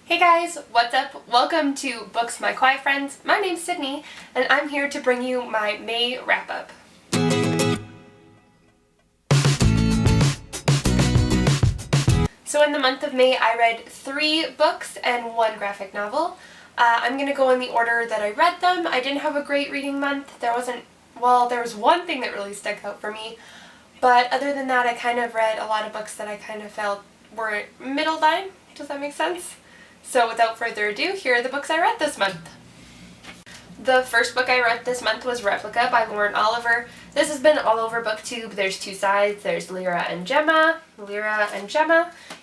Hey guys, what's up? Welcome to Books My Quiet Friends. My name's Sydney, and I'm here to bring you my May wrap-up. So in the month of May, I read 3 books and 1 graphic novel. I'm going to go in the order that I read them. I didn't have a great reading month. There was one thing that really stuck out for me, but other than that, I kind of read a lot of books that I kind of felt were middle line. Does that make sense? So without further ado, here are the books I read this month. The first book I read this month was Replica by Lauren Oliver. This has been all over BookTube. There's 2 sides. There's Lyra and Gemma.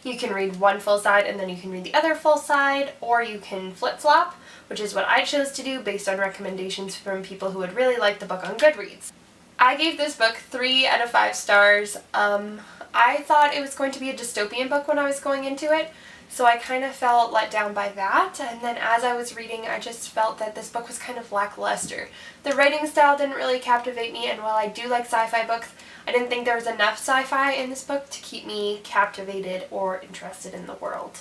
You can read one full side and then you can read the other full side, or you can flip-flop, which is what I chose to do based on recommendations from people who would really like the book on Goodreads. I gave this book 3 out of 5 stars. I thought it was going to be a dystopian book when I was going into it, so I kind of felt let down by that, and then as I was reading, I just felt that this book was kind of lackluster. The writing style didn't really captivate me, and while I do like sci-fi books, I didn't think there was enough sci-fi in this book to keep me captivated or interested in the world.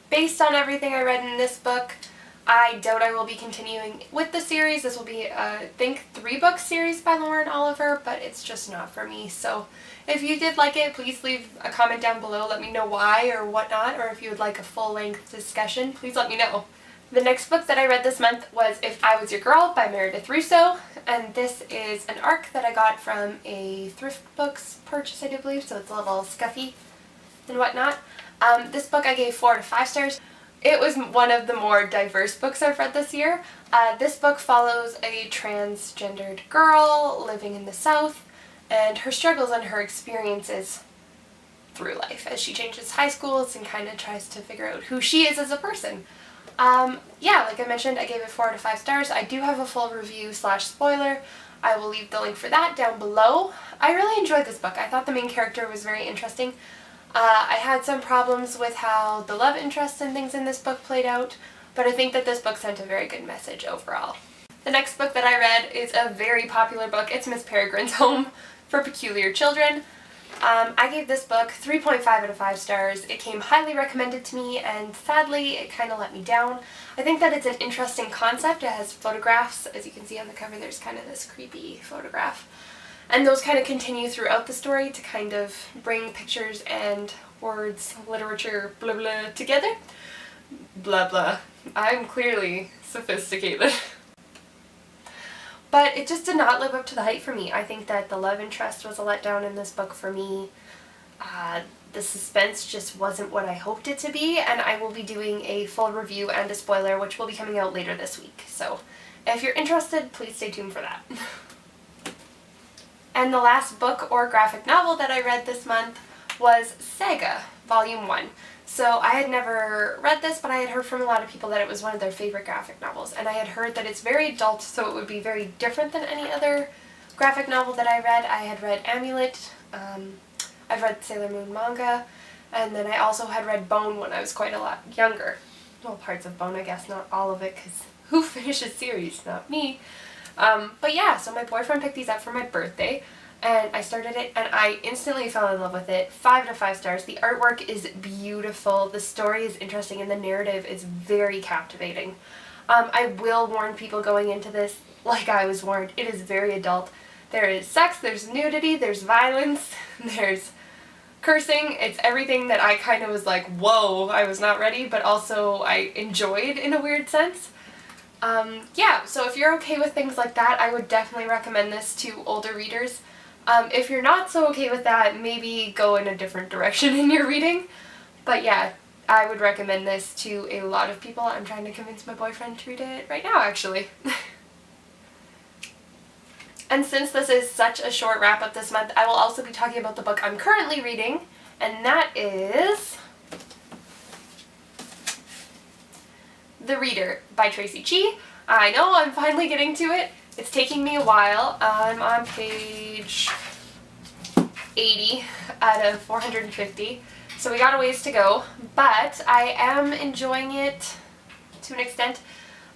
Based on everything I read in this book, I doubt I will be continuing with the series. This will be, I think, 3-book series by Lauren Oliver, but it's just not for me. So if you did like it, please leave a comment down below. Let me know why or whatnot, or if you would like a full-length discussion, please let me know. The next book that I read this month was If I Was Your Girl by Meredith Russo, and this is an ARC that I got from a thrift books purchase, I do believe, so it's a little scuffy and whatnot. This book I gave 4 out of 5 stars. It was one of the more diverse books I've read this year. This book follows a transgendered girl living in the South and her struggles and her experiences through life as she changes high schools and kind of tries to figure out who she is as a person. Like I mentioned, I gave it 4 out of 5 stars. I do have a full review / spoiler. I will leave the link for that down below. I really enjoyed this book. I thought the main character was very interesting. I had some problems with how the love interest and things in this book played out, but I think that this book sent a very good message overall. The next book that I read is a very popular book. It's Miss Peregrine's Home for Peculiar Children. I gave this book 3.5 out of 5 stars. It came highly recommended to me, and sadly it kind of let me down. I think that it's an interesting concept. It has photographs. As you can see on the cover, there's kind of this creepy photograph. And those kind of continue throughout the story to kind of bring pictures and words, literature, blah blah, together. Blah blah. I'm clearly sophisticated. But it just did not live up to the hype for me. I think that the love interest was a letdown in this book for me. The suspense just wasn't what I hoped it to be, and I will be doing a full review and a spoiler, which will be coming out later this week. So if you're interested, please stay tuned for that. And the last book or graphic novel that I read this month was Saga, Volume 1. So I had never read this, but I had heard from a lot of people that it was one of their favorite graphic novels. And I had heard that it's very adult, so it would be very different than any other graphic novel that I read. I had read Amulet, I've read Sailor Moon manga, and then I also had read Bone when I was quite a lot younger. Well, parts of Bone, I guess, not all of it, because who finishes series? Not me. But yeah, so my boyfriend picked these up for my birthday, and I started it, and I instantly fell in love with it. 5 out of 5 stars. The artwork is beautiful, the story is interesting, and the narrative is very captivating. I will warn people going into this, like I was warned, it is very adult. There is sex, there's nudity, there's violence, there's cursing. It's everything that I kind of was like, whoa, I was not ready, but also I enjoyed in a weird sense. So if you're okay with things like that, I would definitely recommend this to older readers. If you're not so okay with that, maybe go in a different direction in your reading. But yeah, I would recommend this to a lot of people. I'm trying to convince my boyfriend to read it right now, actually. And since this is such a short wrap-up this month, I will also be talking about the book I'm currently reading, and that is The Reader by Tracy Chee. I know, I'm finally getting to it. It's taking me a while. I'm on page 80 out of 450, so we got a ways to go, but I am enjoying it to an extent.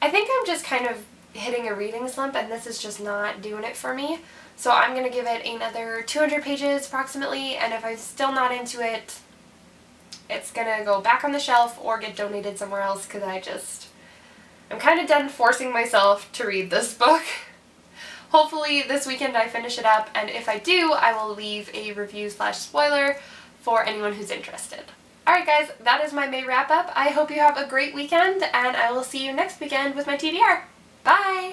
I think I'm just kind of hitting a reading slump, and this is just not doing it for me. So I'm going to give it another 200 pages approximately, and if I'm still not into it, it's gonna go back on the shelf or get donated somewhere else because I'm kind of done forcing myself to read this book. Hopefully this weekend I finish it up, and if I do, I will leave a review/spoiler for anyone who's interested. Alright guys, that is my May wrap up. I hope you have a great weekend, and I will see you next weekend with my TBR. Bye!